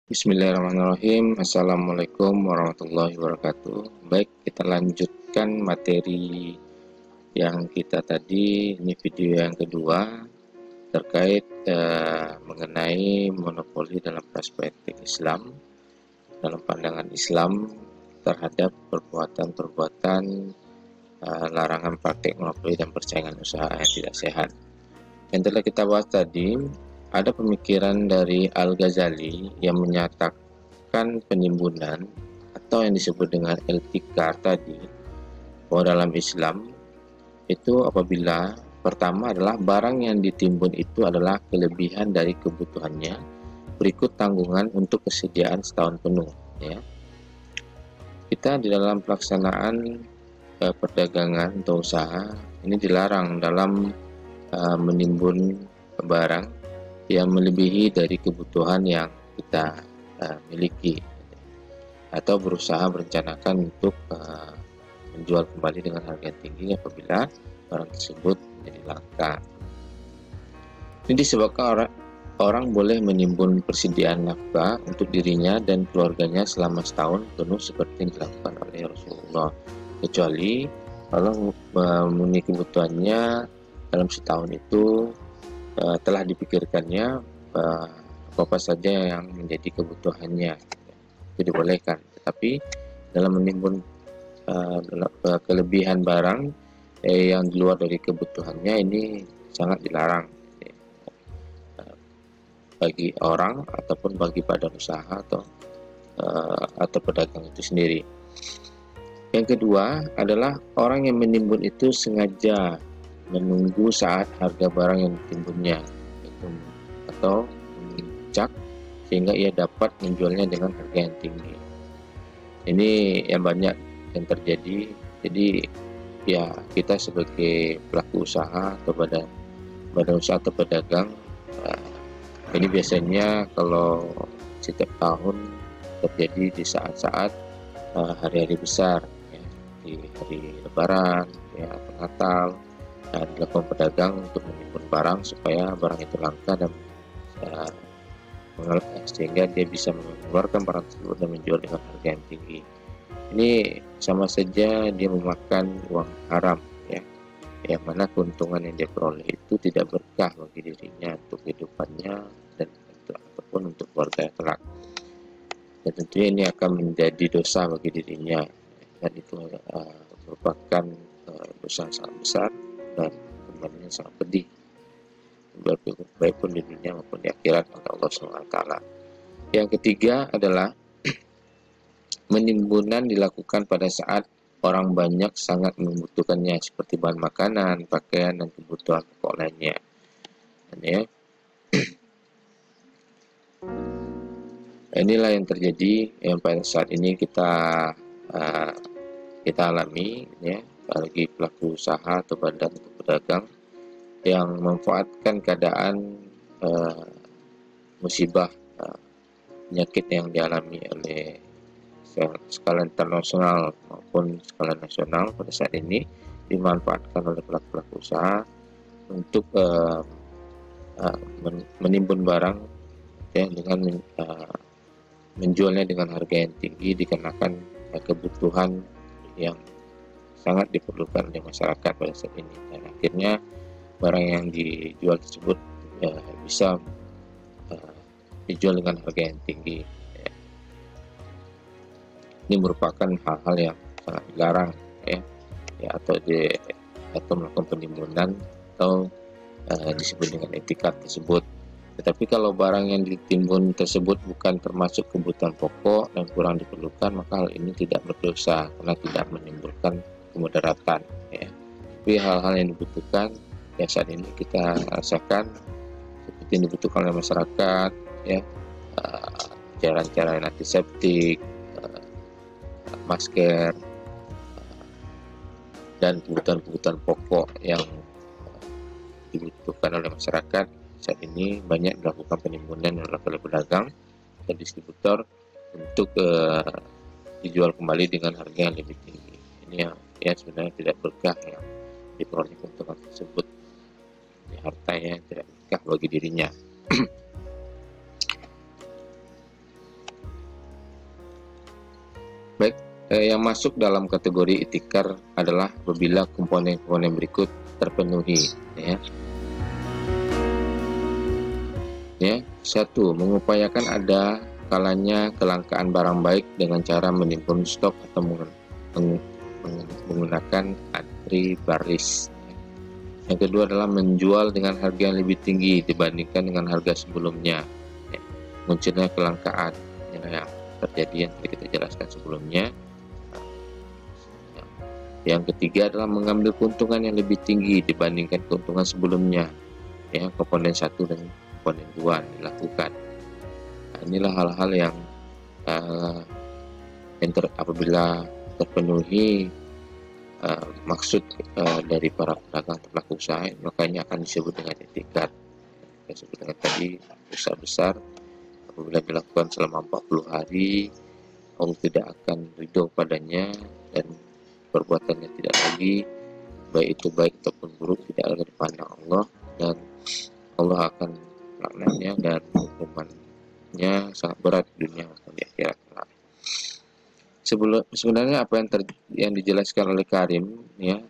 Bismillahirrahmanirrahim. Assalamualaikum warahmatullahi wabarakatuh. Baik, kita lanjutkan materi yang kita tadi. Ini video yang kedua terkait mengenai monopoli dalam perspektif Islam, dalam pandangan Islam terhadap perbuatan-perbuatan larangan praktik monopoli dan persaingan usaha yang tidak sehat. Yang telah kita bahas tadi, ada pemikiran dari Al-Ghazali yang menyatakan penimbunan atau yang disebut dengan iltikar tadi, bahwa dalam Islam itu apabila pertama adalah barang yang ditimbun itu adalah kelebihan dari kebutuhannya berikut tanggungan untuk kesediaan setahun penuh, ya. Kita di dalam pelaksanaan perdagangan atau usaha ini dilarang dalam menimbun barang yang melebihi dari kebutuhan yang kita miliki, atau berusaha merencanakan untuk menjual kembali dengan harga yang tinggi apabila barang tersebut menjadi langka. Ini disebabkan orang boleh menimbun persediaan nafkah untuk dirinya dan keluarganya selama setahun penuh seperti yang dilakukan oleh Rasulullah, kecuali kalau memenuhi kebutuhannya dalam setahun itu telah dipikirkannya apa saja yang menjadi kebutuhannya, itu dibolehkan. Tetapi dalam menimbun kelebihan barang yang di luar dari kebutuhannya ini sangat dilarang bagi orang ataupun bagi badan usaha atau pedagang itu sendiri. Yang kedua adalah orang yang menimbun itu sengaja menunggu saat harga barang yang ditimbunnya itu atau memuncak sehingga ia dapat menjualnya dengan harga yang tinggi. Ini yang banyak yang terjadi. Jadi ya, kita sebagai pelaku usaha atau badan usaha atau pedagang, ini biasanya kalau setiap tahun terjadi di saat-saat hari-hari besar, ya, di hari Lebaran, ya, atau Natal. Dilakukan pedagang untuk menimbun barang supaya barang itu langka dan sehingga dia bisa mengeluarkan barang tersebut dan menjual dengan harga yang tinggi. Ini sama saja dia memakan uang haram, ya, yang mana keuntungan yang dia peroleh itu tidak berkah bagi dirinya untuk kehidupannya dan ataupun untuk keluarga kelak. Dan tentunya ini akan menjadi dosa bagi dirinya, dan itu merupakan dosa yang sangat besar dan kembalinya sangat pedih, baik pun di dunia maupun di akhirat oleh Allah SWT. Yang ketiga adalah menimbunan dilakukan pada saat orang banyak sangat membutuhkannya seperti bahan makanan, pakaian, dan kebutuhan pokok lainnya. Dan ya, inilah yang terjadi yang pada saat ini kita alami, ya, bagi pelaku usaha atau badan atau pedagang yang memanfaatkan keadaan musibah penyakit yang dialami oleh skala internasional maupun skala nasional pada saat ini, dimanfaatkan oleh pelaku-pelaku usaha untuk menimbun barang, ya, dengan menjualnya dengan harga yang tinggi dikarenakan kebutuhan yang sangat diperlukan oleh masyarakat pada saat ini, dan akhirnya barang yang dijual tersebut bisa dijual dengan harga yang tinggi. Ini merupakan hal-hal yang sangat dilarang, ya, atau melakukan penimbunan atau disebut dengan etikat tersebut. Tetapi kalau barang yang ditimbun tersebut bukan termasuk kebutuhan pokok dan kurang diperlukan, maka hal ini tidak berdosa karena tidak menimbulkan kemudaratan, ya. Tapi hal-hal yang dibutuhkan, ya, saat ini kita rasakan seperti yang dibutuhkan oleh masyarakat, ya, cairan-cairan antiseptik, masker, dan kebutuhan-kebutuhan pokok yang dibutuhkan oleh masyarakat saat ini banyak dilakukan penimbunan oleh pedagang dan distributor untuk dijual kembali dengan harga yang lebih tinggi. Ini yang sebenarnya tidak berkah yang diperoleh keuntungan tersebut, harta yang tidak berkah bagi dirinya. Baik, yang masuk dalam kategori itikar adalah apabila komponen-komponen berikut terpenuhi, ya. Ya, satu, mengupayakan ada kalanya kelangkaan barang baik dengan cara menimbun stok atau menggunakan antri baris. Yang kedua adalah menjual dengan harga yang lebih tinggi dibandingkan dengan harga sebelumnya. Ya, munculnya kelangkaan yang terjadi yang tadi kita jelaskan sebelumnya. Yang ketiga adalah mengambil keuntungan yang lebih tinggi dibandingkan keuntungan sebelumnya. Ya, komponen 1 dan komponen 2 dilakukan. Nah, inilah hal-hal yang apabila terpenuhi maksud dari para pedagang atau pelaku usaha, makanya akan disebut dengan etikat. Disebut dengan tadi usaha besar apabila dilakukan selama 40 hari Allah tidak akan ridho padanya, dan perbuatannya tidak lagi, baik itu baik ataupun buruk, tidak lagi dipandang Allah, dan Allah akan laknatnya dan hukumannya sangat berat di dunia maupun di akhirat. Sebenarnya apa yang dijelaskan oleh Karim, ya,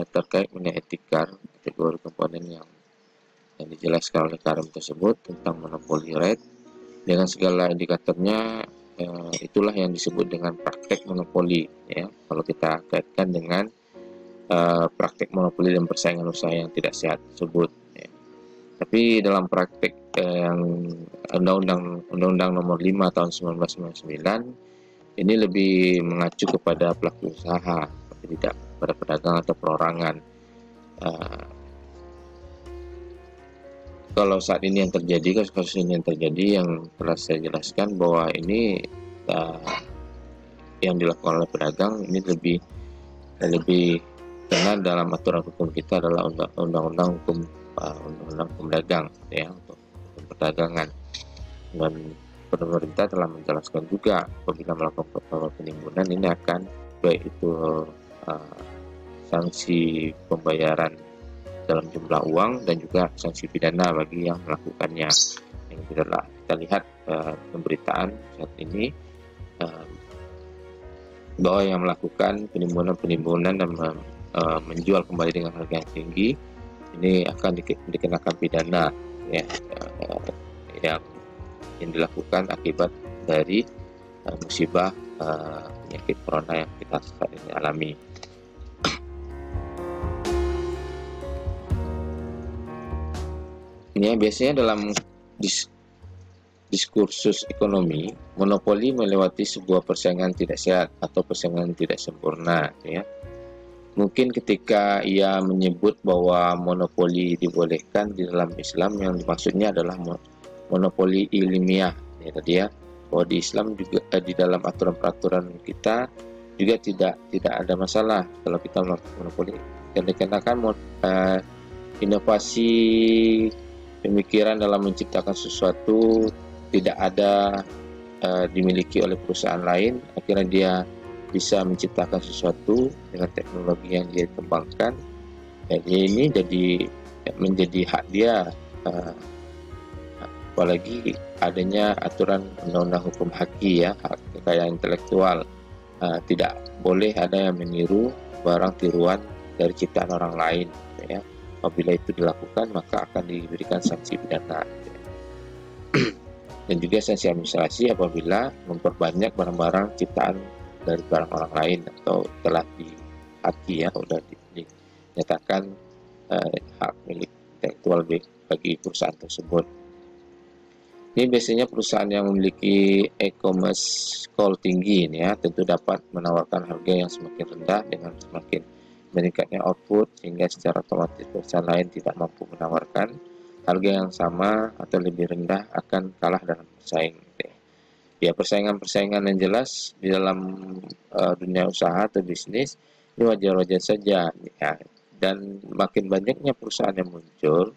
terkait mengenai etikar, kategori komponen yang dijelaskan oleh Karim tersebut tentang monopoli rate dengan segala indikatornya, itulah yang disebut dengan praktek monopoli, ya. Kalau kita kaitkan dengan praktek monopoli dan persaingan usaha yang tidak sehat tersebut, ya. Tapi dalam praktek yang Undang-Undang Nomor 5 tahun 1999 ini lebih mengacu kepada pelaku usaha, tidak pada pedagang atau perorangan. Kalau saat ini yang terjadi, kasus ini yang terjadi, yang telah saya jelaskan bahwa ini yang dilakukan oleh pedagang ini lebih kena dalam aturan hukum kita adalah undang-undang hukum pedagang, ya, untuk perdagangan. Dan pemerintah telah menjelaskan juga apabila melakukan penimbunan ini akan baik itu sanksi pembayaran dalam jumlah uang dan juga sanksi pidana bagi yang melakukannya. Yang kita lihat pemberitaan saat ini bahwa yang melakukan penimbunan dan menjual kembali dengan harga yang tinggi ini akan dikenakan pidana, ya, yang dilakukan akibat dari musibah penyakit corona yang kita saat ini alami. Ini biasanya dalam diskursus ekonomi, monopoli melewati sebuah persaingan tidak sehat atau persaingan tidak sempurna, ya. Mungkin ketika ia menyebut bahwa monopoli dibolehkan di dalam Islam, yang dimaksudnya adalah monopoli ilmiah, ya tadi, ya, bahwa di Islam juga di dalam aturan-peraturan kita juga tidak ada masalah kalau kita melakukan monopoli, dan dikenakan inovasi pemikiran dalam menciptakan sesuatu tidak ada dimiliki oleh perusahaan lain, akhirnya dia bisa menciptakan sesuatu dengan teknologi yang dia kembangkan, ini menjadi hak dia, apalagi adanya aturan undang-undang hukum haki, ya, hak kekayaan intelektual. Tidak boleh ada yang meniru barang tiruan dari ciptaan orang lain, ya. Apabila itu dilakukan maka akan diberikan sanksi pidana, ya. Dan juga sanksi administrasi apabila memperbanyak barang-barang ciptaan dari barang orang lain atau telah dihaki, ya, sudah dinyatakan hak milik intelektual bagi perusahaan tersebut. Ini biasanya perusahaan yang memiliki e-commerce call tinggi, ini, ya, tentu dapat menawarkan harga yang semakin rendah dengan semakin meningkatnya output, sehingga secara otomatis perusahaan lain tidak mampu menawarkan harga yang sama atau lebih rendah, akan kalah dalam bersaing. Ya, persaingan yang jelas di dalam dunia usaha atau bisnis ini wajar-wajar saja, ya. Dan makin banyaknya perusahaan yang muncul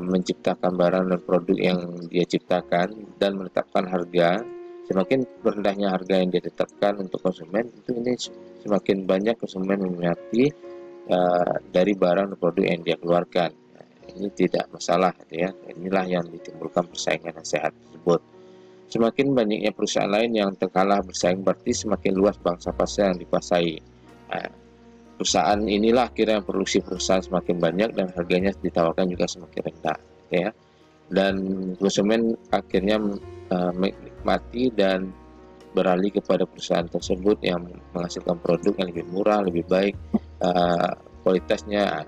menciptakan barang dan produk yang dia ciptakan dan menetapkan harga, semakin rendahnya harga yang dia tetapkan untuk konsumen, itu ini semakin banyak konsumen meminati dari barang dan produk yang dia keluarkan. Ini tidak masalah, ya. Inilah yang ditimbulkan persaingan yang sehat tersebut. Semakin banyaknya perusahaan lain yang terkalah bersaing, berarti semakin luas bangsa pasar yang dikuasai. Nah, perusahaan inilah akhirnya produksi perusahaan semakin banyak dan harganya ditawarkan juga semakin rendah, ya. Dan konsumen akhirnya menikmati dan beralih kepada perusahaan tersebut yang menghasilkan produk yang lebih murah, lebih baik, kualitasnya.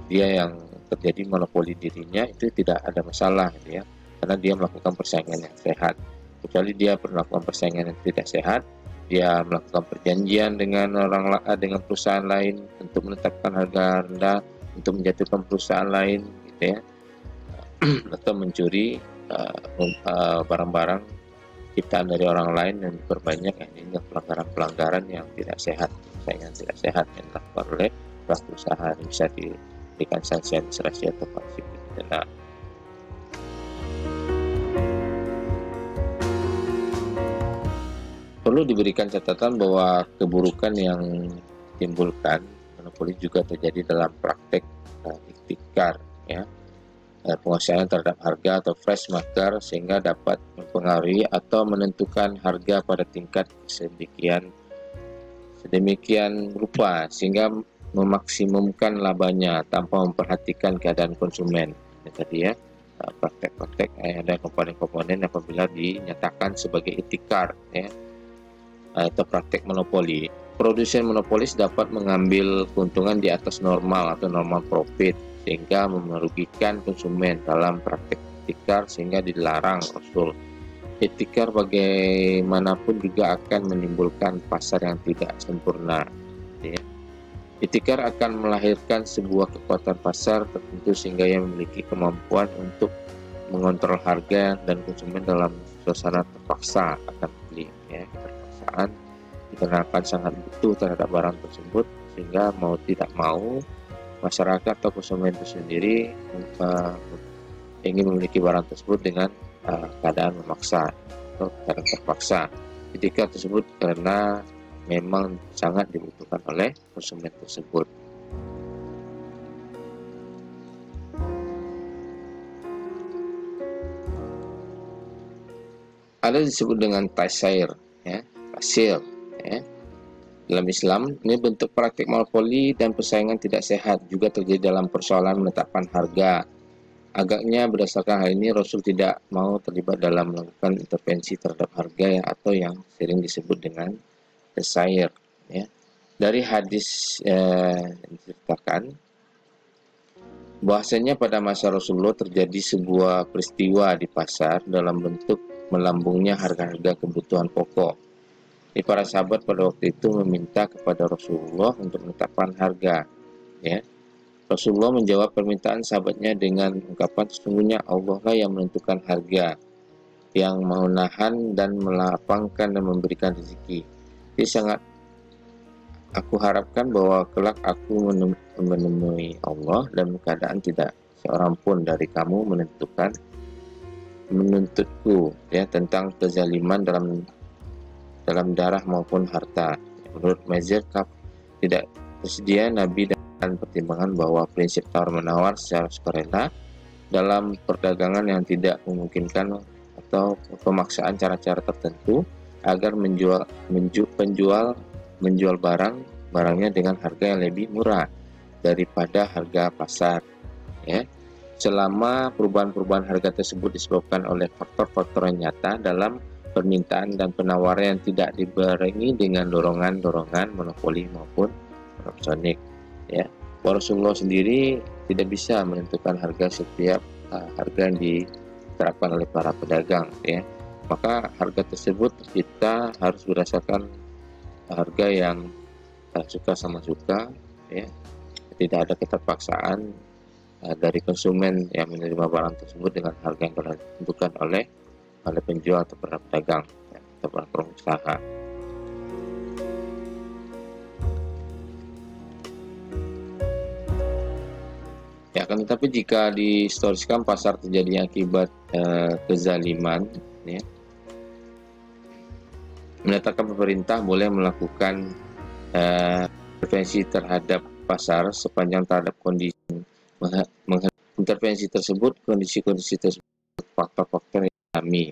Dia yang terjadi monopoli dirinya itu tidak ada masalah, gitu ya, karena dia melakukan persaingan yang sehat. Kecuali dia melakukan persaingan yang tidak sehat, dia melakukan perjanjian dengan dengan perusahaan lain untuk menetapkan harga rendah, untuk menjatuhkan perusahaan lain, gitu ya, atau mencuri barang-barang ciptaan dari orang lain dan diperbanyak. Ini pelanggaran-pelanggaran yang tidak sehat, persaingan tidak sehat yang dilakukan oleh pelaku usaha. Ini bisa diberikan sanksi administrasi atau sanksi pidana. Perlu diberikan catatan bahwa keburukan yang ditimbulkan monopoli juga terjadi dalam praktek ihtikar, ya, penguasaan terhadap harga atau flash market, sehingga dapat mempengaruhi atau menentukan harga pada tingkat sedemikian rupa sehingga memaksimumkan labanya tanpa memperhatikan keadaan konsumen. Ini tadi ya, praktek-praktek ada komponen-komponen apabila dinyatakan sebagai ihtikar, ya, atau praktek monopoli. Produsen monopolis dapat mengambil keuntungan di atas normal atau normal profit sehingga merugikan konsumen dalam praktek ihtikar sehingga dilarang Rasul. Ihtikar bagaimanapun juga akan menimbulkan pasar yang tidak sempurna, ya. Ihtikar akan melahirkan sebuah kekuatan pasar tertentu sehingga ia memiliki kemampuan untuk mengontrol harga dan konsumen dalam suasana terpaksa akan beli, ya. Terpaksaan dikarenakan sangat butuh terhadap barang tersebut sehingga mau tidak mau masyarakat atau konsumen itu sendiri ingin memiliki barang tersebut dengan keadaan memaksa atau keadaan terpaksa. Ketika tersebut karena memang sangat dibutuhkan oleh konsumen tersebut. Ada disebut dengan tasyir, ya, tasyir, ya. Dalam Islam, ini bentuk praktik monopoli dan persaingan tidak sehat juga terjadi dalam persoalan menetapkan harga. Agaknya berdasarkan hal ini Rasul tidak mau terlibat dalam melakukan intervensi terhadap harga atau yang sering disebut dengan tasyir, ya. Dari hadis diceritakan bahwasanya pada masa Rasulullah terjadi sebuah peristiwa di pasar dalam bentuk melambungnya harga-harga kebutuhan pokok. Para sahabat pada waktu itu meminta kepada Rasulullah untuk menetapkan harga, ya. Rasulullah menjawab permintaan sahabatnya dengan ungkapan, sesungguhnya Allah lah yang menentukan harga, yang mau nahan dan melapangkan dan memberikan rezeki. Jadi sangat aku harapkan bahwa kelak aku menemui Allah dan keadaan tidak seorang pun dari kamu menuntutku, ya, tentang kezaliman dalam darah maupun harta. Menurut Mazir Kaf, tidak tersedia Nabi dan pertimbangan bahwa prinsip tawar-menawar secara sukarela dalam perdagangan yang tidak memungkinkan atau pemaksaan cara-cara tertentu agar penjual menjual barangnya dengan harga yang lebih murah daripada harga pasar, ya. Selama perubahan-perubahan harga tersebut disebabkan oleh faktor-faktor yang nyata dalam permintaan dan penawaran yang tidak dibarengi dengan dorongan-dorongan monopoli maupun monopolik, ya. Rasulullah sendiri tidak bisa menentukan harga setiap harga yang diterapkan oleh para pedagang, ya. Maka harga tersebut kita harus berdasarkan harga yang suka sama suka, ya. Tidak ada keterpaksaan dari konsumen yang menerima barang tersebut dengan harga yang telah ditentukan oleh penjual atau para pedagang, ya, atau para pengusaha. Ya, akan tetapi jika dihistorisikan pasar terjadinya akibat kezaliman, ya, menetapkan pemerintah boleh melakukan intervensi terhadap pasar sepanjang terhadap kondisi intervensi tersebut, kondisi-kondisi tersebut, faktor-faktor yang kami